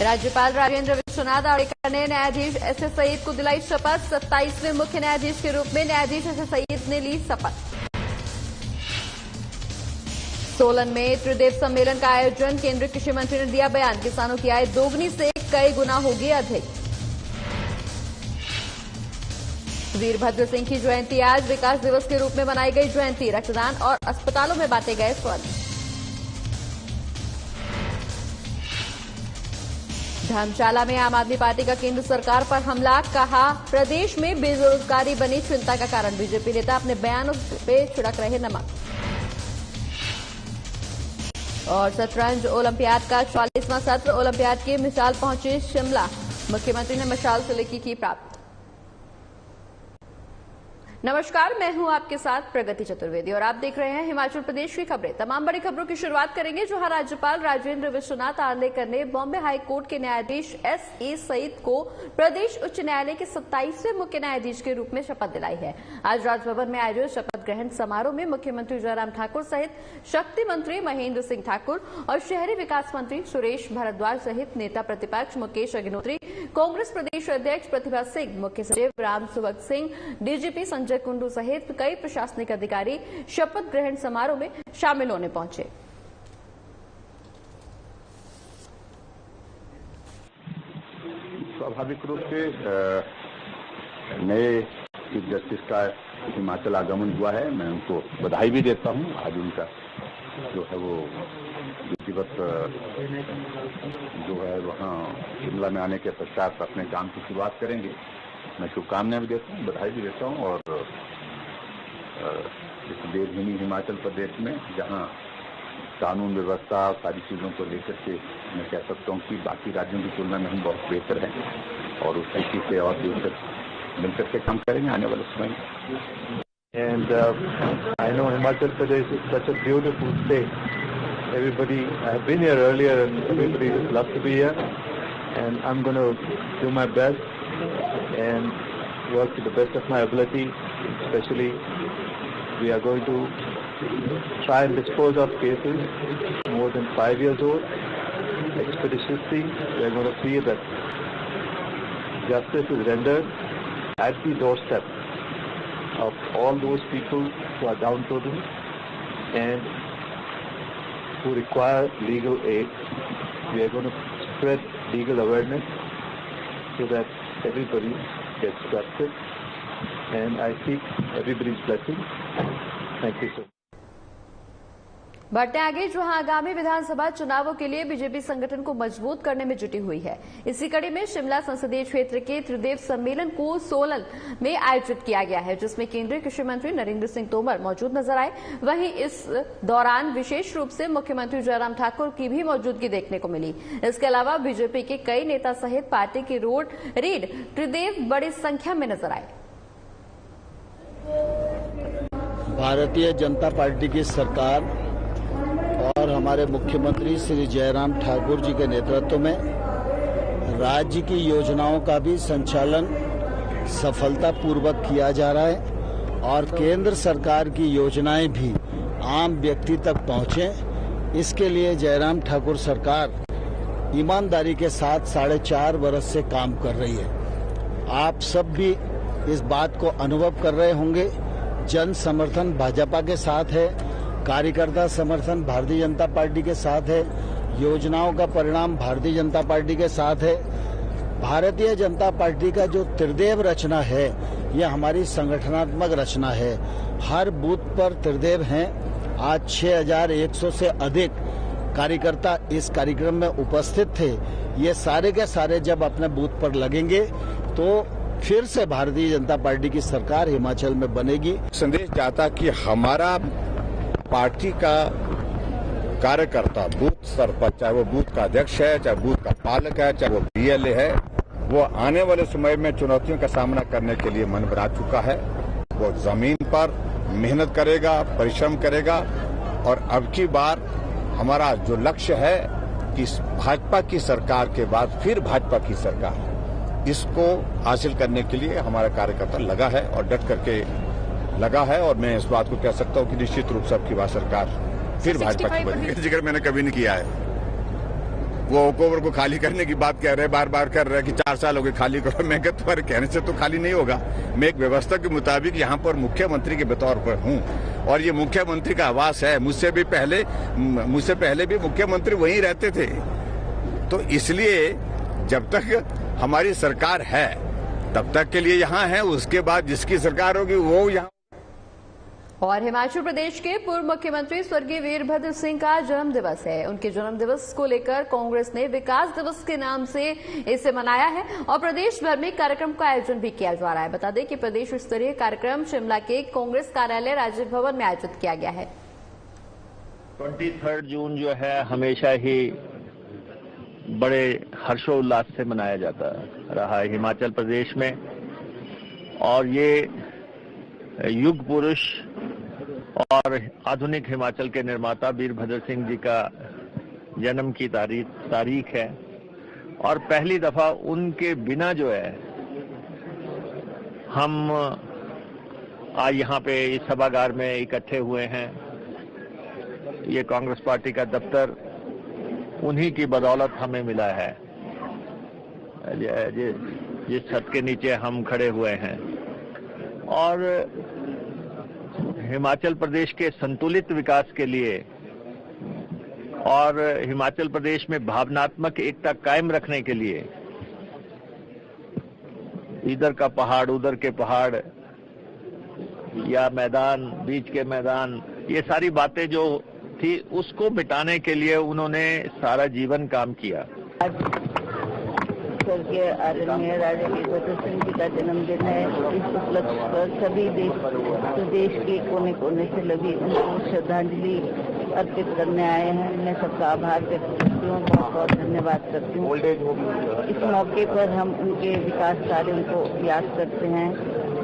राज्यपाल राजेंद्र विश्वनाथ आर्लेकर ने न्यायाधीश एसए सईद को दिलाई शपथ। 27वें मुख्य न्यायाधीश के रूप में न्यायाधीश एसए सईद ने ली शपथ। सोलन में त्रिदेव सम्मेलन का आयोजन, केंद्रीय कृषि मंत्री ने दिया बयान। किसानों की आय दोगुनी से कई गुना होगी अधिक। वीरभद्र सिंह की जयंती आज, विकास दिवस के रूप में मनाई गई जयंती। रक्तदान और अस्पतालों में बांटे गए स्वर्ण। धर्मशाला में आम आदमी पार्टी का केंद्र सरकार पर हमला, कहा प्रदेश में बेरोजगारी बनी चिंता का कारण। बीजेपी नेता अपने बयानों पे छिड़क रहे नमक। और शतरंज ओलंपियाड का 44वां सत्र, ओलंपियाड की मिसाल पहुंची शिमला। मुख्यमंत्री ने मशाल से लिखी की प्राप्त। नमस्कार, मैं हूं आपके साथ प्रगति चतुर्वेदी और आप देख रहे हैं हिमाचल प्रदेश की खबरें। तमाम बड़ी खबरों की शुरुआत करेंगे जहां राज्यपाल राजेंद्र विश्वनाथ आर्लेकर ने बॉम्बे हाई कोर्ट के न्यायाधीश एसए सईद को प्रदेश उच्च न्यायालय के 27वें मुख्य न्यायाधीश के रूप में शपथ दिलाई है। आज राजभवन में आयोजित शपथ ग्रहण समारोह में मुख्यमंत्री जयराम ठाकुर सहित शक्ति मंत्री महेंद्र सिंह ठाकुर और शहरी विकास मंत्री सुरेश भारद्वाज सहित नेता प्रतिपक्ष मुकेश अग्निहोत्री, कांग्रेस प्रदेश अध्यक्ष प्रतिभा सिंह, मुख्य सचिव राम सुभग सिंह, डीजीपी संजय कुंडू सहित कई प्रशासनिक अधिकारी शपथ ग्रहण समारोह में शामिल होने पहुंचे। स्वाभाविक रूप से नए चीफ जस्टिस का हिमाचल आगमन हुआ है। मैं उनको बधाई भी देता हूं। आज उनका जो है वो विधिवत जो है वहाँ शिमला में आने के पश्चात अपने काम की शुरुआत करेंगे। मैं शुभकामनाएं भी देता हूँ, बधाई भी देता हूँ। और इस देवभूमि हिमाचल प्रदेश में जहाँ कानून व्यवस्था सारी चीज़ों को लेकर के मैं कह सकता हूँ कि बाकी राज्यों की तुलना में हम बहुत बेहतर हैं और उस तरीके से और मिलकर के काम करेंगे आने वाले समय में। And I know Himachal Pradesh is such a beautiful state. Everybody, I have been here earlier and everybody just loves to be here. And I'm going to do my best and work to the best of my ability. Especially, we are going to try and dispose of cases more than 5 years old expeditiously. We are going to see that justice is rendered at the doorstep of all those people who are downtrodden and who require legal aid. We are going to spread legal awareness so that everybody gets justice, and I seek everybody's blessing. Thank you so much. बढ़ते आगे, जहां आगामी विधानसभा चुनावों के लिए BJP संगठन को मजबूत करने में जुटी हुई है। इसी कड़ी में शिमला संसदीय क्षेत्र के त्रिदेव सम्मेलन को सोलन में आयोजित किया गया है, जिसमें केंद्रीय कृषि मंत्री नरेंद्र सिंह तोमर मौजूद नजर आए। वहीं इस दौरान विशेष रूप से मुख्यमंत्री जयराम ठाकुर की भी मौजूदगी देखने को मिली। इसके अलावा बीजेपी के कई नेता सहित पार्टी की रोड रीड त्रिदेव बड़ी संख्या में नजर आए। भारतीय जनता पार्टी की सरकार और हमारे मुख्यमंत्री श्री जयराम ठाकुर जी के नेतृत्व में राज्य की योजनाओं का भी संचालन सफलतापूर्वक किया जा रहा है और केंद्र सरकार की योजनाएं भी आम व्यक्ति तक पहुंचे। इसके लिए जयराम ठाकुर सरकार ईमानदारी के साथ 4.5 वर्ष से काम कर रही है। आप सब भी इस बात को अनुभव कर रहे होंगे। जन समर्थन भाजपा के साथ है, कार्यकर्ता समर्थन भारतीय जनता पार्टी के साथ है, योजनाओं का परिणाम भारतीय जनता पार्टी के साथ है। भारतीय जनता पार्टी का जो त्रिदेव रचना है, यह हमारी संगठनात्मक रचना है। हर बूथ पर त्रिदेव हैं। आज 6100 से अधिक कार्यकर्ता इस कार्यक्रम में उपस्थित थे। ये सारे के सारे जब अपने बूथ पर लगेंगे तो फिर से भारतीय जनता पार्टी की सरकार हिमाचल में बनेगी। संदेश जाता कि हमारा पार्टी का कार्यकर्ता बूथ स्तर पर, चाहे वो बूथ का अध्यक्ष है, चाहे बूथ का पालक है, चाहे वो बीएलए है, वो आने वाले समय में चुनौतियों का सामना करने के लिए मन बना चुका है। वो जमीन पर मेहनत करेगा, परिश्रम करेगा और अब की बार हमारा जो लक्ष्य है कि भाजपा की सरकार के बाद फिर भाजपा की सरकार, इसको हासिल करने के लिए हमारा कार्यकर्ता लगा है और डट करके लगा है। और मैं इस बात को कह सकता हूं कि निश्चित रूप से आपकी बात सरकार फिर भाजपा की बनेगी। जिक्र मैंने कभी नहीं किया है। वो ओकओवर को खाली करने की बात कह रहे हैं, बार बार कर रहे हैं कि 4 साल हो गए खाली करो। मैं कहता तुम्हारे कहने से तो खाली नहीं होगा। मैं एक व्यवस्था के मुताबिक यहाँ पर मुख्यमंत्री के बतौर पर हूँ और ये मुख्यमंत्री का आवास है। मुझसे पहले भी मुख्यमंत्री वहीं रहते थे। तो इसलिए जब तक हमारी सरकार है तब तक के लिए यहाँ है, उसके बाद जिसकी सरकार होगी वो यहाँ। और हिमाचल प्रदेश के पूर्व मुख्यमंत्री स्वर्गीय वीरभद्र सिंह का जन्म दिवस है। उनके जन्म दिवस को लेकर कांग्रेस ने विकास दिवस के नाम से इसे मनाया है और प्रदेश भर में कार्यक्रम का आयोजन भी किया जा रहा है। बता दें कि प्रदेश स्तरीय कार्यक्रम शिमला के कांग्रेस कार्यालय राजीव भवन में आयोजित किया गया है। 23 जून जो है हमेशा ही बड़े हर्षोल्लास से मनाया जाता रहा है हिमाचल प्रदेश में, और ये युग पुरुष और आधुनिक हिमाचल के निर्माता वीरभद्र सिंह जी का जन्म की तारीख है। और पहली दफा उनके बिना जो है हम आज यहाँ पे इस सभागार में इकट्ठे हुए हैं। ये कांग्रेस पार्टी का दफ्तर उन्हीं की बदौलत हमें मिला है, जिस छत के नीचे हम खड़े हुए हैं। और हिमाचल प्रदेश के संतुलित विकास के लिए और हिमाचल प्रदेश में भावनात्मक एकता कायम रखने के लिए इधर का पहाड़ उधर के पहाड़ या मैदान बीच के मैदान, ये सारी बातें जो थी उसको मिटाने के लिए उन्होंने सारा जीवन काम किया। स्वर्गीय आदरणीय राजा वीरभद्र सिंह जी का जन्मदिन है। इस उपलक्ष्य पर सभी देश के कोने कोने से लगी उनको श्रद्धांजलि अर्पित करने आए हैं। मैं सबका आभार व्यक्त करती हूँ, बहुत बहुत धन्यवाद करती हूँ। इस मौके पर हम उनके विकास कार्यों को याद करते हैं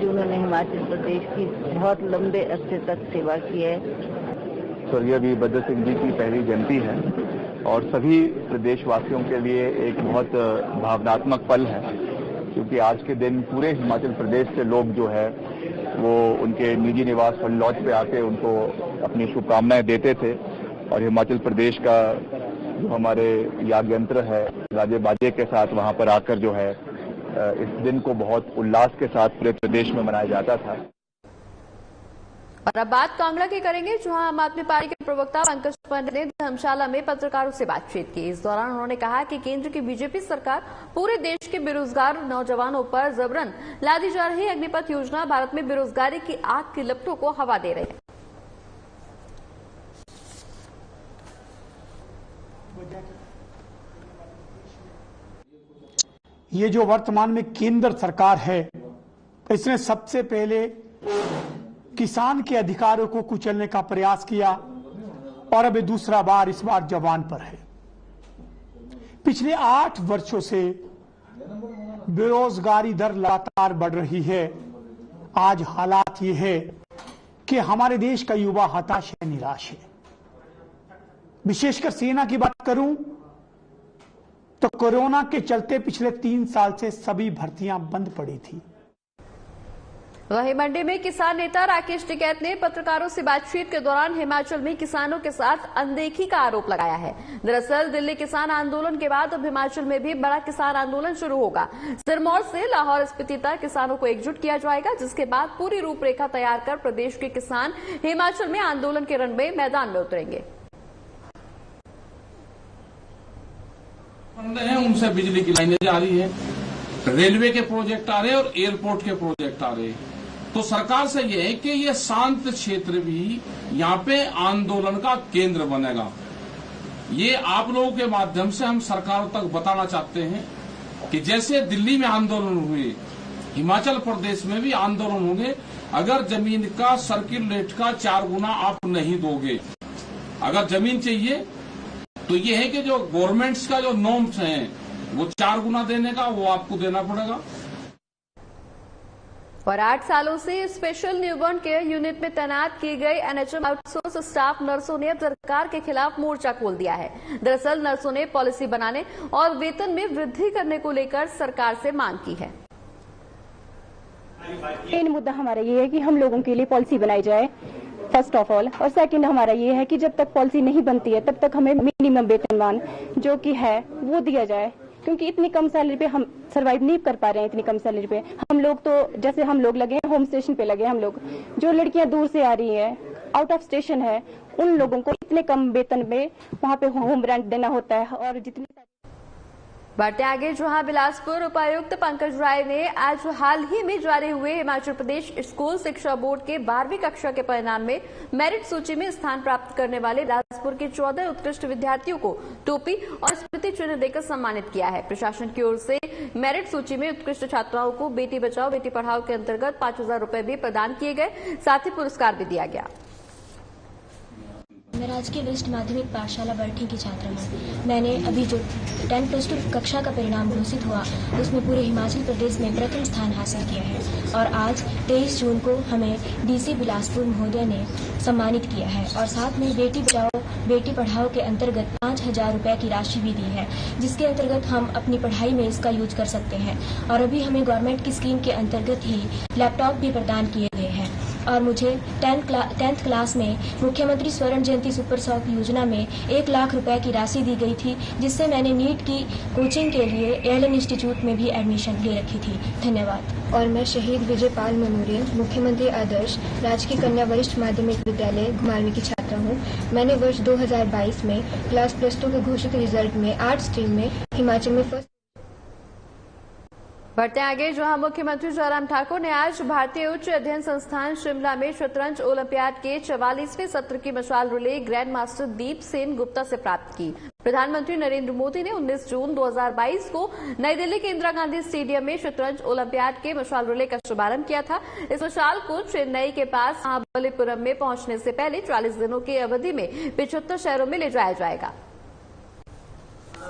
जो उन्होंने हिमाचल प्रदेश की बहुत लंबे अरसे तक सेवा की है। स्वर्गीय वीरभद्र सिंह जी की पहली जयंती है और सभी प्रदेशवासियों के लिए एक बहुत भावनात्मक पल है, क्योंकि आज के दिन पूरे हिमाचल प्रदेश से लोग जो है वो उनके निजी निवास फल लॉज पे आके उनको अपनी शुभकामनाएं देते थे। और हिमाचल प्रदेश का जो हमारे याद यंत्र है राजे बाजे के साथ वहां पर आकर जो है इस दिन को बहुत उल्लास के साथ पूरे प्रदेश में मनाया जाता था। और अब बात कांगड़ा की करेंगे, जहां आम आदमी पार्टी के प्रवक्ता पंकज पंडित ने धर्मशाला में पत्रकारों से बातचीत की। इस दौरान उन्होंने कहा कि केंद्र की बीजेपी सरकार पूरे देश के बेरोजगार नौजवानों पर जबरन लादी जा रही अग्निपथ योजना भारत में बेरोजगारी की आग की लपटों को हवा दे रही है। ये जो वर्तमान में केंद्र सरकार है, इसने सबसे पहले किसान के अधिकारों को कुचलने का प्रयास किया और अब दूसरा बार इस बार जवान पर है। पिछले 8 वर्षों से बेरोजगारी दर लगातार बढ़ रही है। आज हालात ये है कि हमारे देश का युवा हताश है, निराश है। विशेषकर सेना की बात करूं तो कोरोना के चलते पिछले 3 साल से सभी भर्तियां बंद पड़ी थी। वहीं मंडी में किसान नेता राकेश टिकैत ने पत्रकारों से बातचीत के दौरान हिमाचल में किसानों के साथ अनदेखी का आरोप लगाया है। दरअसल दिल्ली किसान आंदोलन के बाद अब हिमाचल में भी बड़ा किसान आंदोलन शुरू होगा। सिरमौर से लाहौर स्पीति तक किसानों को एकजुट किया जाएगा, जिसके बाद पूरी रूपरेखा तैयार कर प्रदेश के किसान हिमाचल में आंदोलन के रण में मैदान में उतरेंगे। उनसे बिजली की लाइनें जा रही है, रेलवे के प्रोजेक्ट आ रहे हैं और एयरपोर्ट के प्रोजेक्ट आ रहे हैं। तो सरकार से ये है कि ये शांत क्षेत्र भी यहाँ पे आंदोलन का केंद्र बनेगा। ये आप लोगों के माध्यम से हम सरकारों तक बताना चाहते हैं कि जैसे दिल्ली में आंदोलन हुए, हिमाचल प्रदेश में भी आंदोलन होंगे। अगर जमीन का सर्किल रेट का 4 गुना आप नहीं दोगे, अगर जमीन चाहिए तो ये है कि जो गवर्नमेंट्स का जो नॉर्म्स हैं वो 4 गुना देने का वो आपको देना पड़ेगा। और 8 सालों से स्पेशल न्यूबॉर्न केयर यूनिट में तैनात की गई एनएचएम आउटसोर्स स्टाफ नर्सों ने अब सरकार के खिलाफ मोर्चा खोल दिया है। दरअसल नर्सों ने पॉलिसी बनाने और वेतन में वृद्धि करने को लेकर सरकार से मांग की है। मेन मुद्दा हमारा ये है कि हम लोगों के लिए पॉलिसी बनाई जाए फर्स्ट ऑफ ऑल, और सेकंड हमारा ये है कि जब तक पॉलिसी नहीं बनती है तब तक हमें मिनिमम मिनिमम वेतनमान जो कि है वो दिया जाए, क्योंकि इतनी कम सैलरी पे हम सरवाइव नहीं कर पा रहे हैं। इतनी कम सैलरी पे हम लोग तो जैसे हम लोग लगे हैं होम स्टेशन पे लगे हैं हम लोग, जो लड़कियां दूर से आ रही हैं, आउट ऑफ स्टेशन है, उन लोगों को इतने कम वेतन में वहाँ पे होम रेंट देना होता है। और जितनी बढ़ते आगे, जहां बिलासपुर उपायुक्त पंकज राय ने आज हाल ही में जारी हुए हिमाचल प्रदेश स्कूल शिक्षा बोर्ड के 12वीं कक्षा के परिणाम में मेरिट सूची में स्थान प्राप्त करने वाले बिलासपुर के 14 उत्कृष्ट विद्यार्थियों को टोपी और स्मृति चिन्ह देकर सम्मानित किया है। प्रशासन की ओर से मेरिट सूची में उत्कृष्ट छात्राओं को बेटी बचाओ बेटी पढ़ाओ के अंतर्गत 5,000 रुपए भी प्रदान किए गए, साथ ही पुरस्कार भी दिया गया। मैं राजकीय वरिष्ठ माध्यमिक पाठशाला बरठी की छात्रा हूँ। मैंने अभी जो 10+2 कक्षा का परिणाम घोषित हुआ उसमें पूरे हिमाचल प्रदेश में प्रथम स्थान हासिल किया है और आज 23 जून को हमें डीसी बिलासपुर महोदय ने सम्मानित किया है और साथ में बेटी बचाओ बेटी पढ़ाओ के अंतर्गत 5,000 रुपए की राशि भी दी है, जिसके अंतर्गत हम अपनी पढ़ाई में इसका यूज कर सकते हैं। और अभी हमें गवर्नमेंट की स्कीम के अंतर्गत ही लैपटॉप भी प्रदान किए गए हैं। और मुझे 10th क्लास में मुख्यमंत्री स्वर्ण जयंती सुपर सॉफ्ट योजना में 1 लाख रुपए की राशि दी गई थी, जिससे मैंने नीट की कोचिंग के लिए एयरलाइन इंस्टीट्यूट में भी एडमिशन ले रखी थी। धन्यवाद। और मैं शहीद विजय पाल मेमोरियल मुख्यमंत्री आदर्श राजकीय कन्या वरिष्ठ माध्यमिक विद्यालय घुमारवीं की छात्रा हूँ। मैंने वर्ष 2022 में क्लास +2 के घोषित रिजल्ट में आर्ट स्ट्रीम में हिमाचल में फर्स्ट। बढ़ते आगे, जहां मुख्यमंत्री जयराम ठाकुर ने आज भारतीय उच्च अध्ययन संस्थान शिमला में शतरंज ओलंपियाड के 44वें सत्र की मशाल रिले ग्रैंड मास्टर दीप सेन गुप्ता से प्राप्त की। प्रधानमंत्री नरेंद्र मोदी ने 19 जून 2022 को नई दिल्ली के इंदिरा गांधी स्टेडियम में शतरंज ओलंपियाड के मशाल रिले का शुभारंभ किया था। इस मशाल को चेन्नई के पास महाबलीपुरम में पहुंचने से पहले 40 दिनों की अवधि में 75 शहरों में ले जाया जाएगा।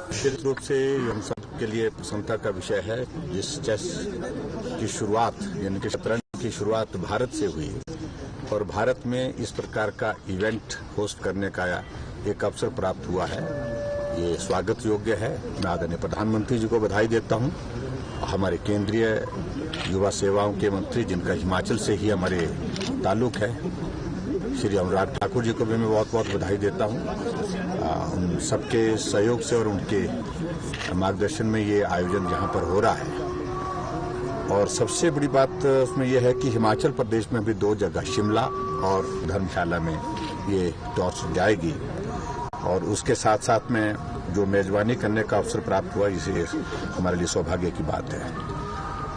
निश्चित रूप से हम सब के लिए प्रसन्नता का विषय है। जिस चेस की शुरुआत यानी कि शतरंज की शुरुआत भारत से हुई और भारत में इस प्रकार का इवेंट होस्ट करने का एक अवसर प्राप्त हुआ है, ये स्वागत योग्य है। मैं आदरणीय प्रधानमंत्री जी को बधाई देता हूं। हमारे केंद्रीय युवा सेवाओं के मंत्री जिनका हिमाचल से ही हमारे ताल्लुक है, श्री अनुराग ठाकुर जी को भी मैं बहुत बहुत बधाई देता हूं। उन सबके सहयोग से और उनके मार्गदर्शन में ये आयोजन यहाँ पर हो रहा है। और सबसे बड़ी बात उसमें यह है कि हिमाचल प्रदेश में भी 2 जगह शिमला और धर्मशाला में ये टॉर्च जाएगी और उसके साथ साथ में जो मेजबानी करने का अवसर प्राप्त हुआ, इसे हमारे लिए सौभाग्य की बात है।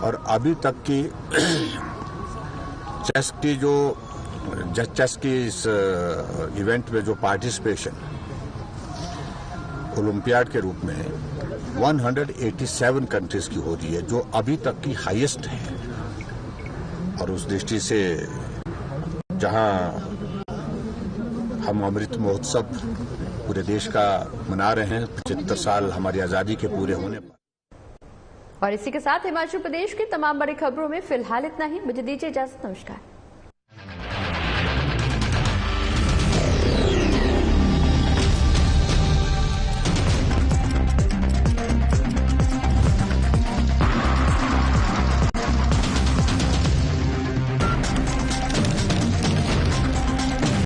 और अभी तक की चेस की इस इवेंट में जो पार्टिसिपेशन ओलंपियाड के रूप में 187 कंट्रीज की हो रही है, जो अभी तक की हाईएस्ट है। और उस दृष्टि से जहां हम अमृत महोत्सव पूरे देश का मना रहे हैं 75 साल हमारी आजादी के पूरे होने पर। और इसी के साथ हिमाचल प्रदेश की तमाम बड़ी खबरों में फिलहाल इतना ही। मुझे दीजिए इजाजत। नमस्कार।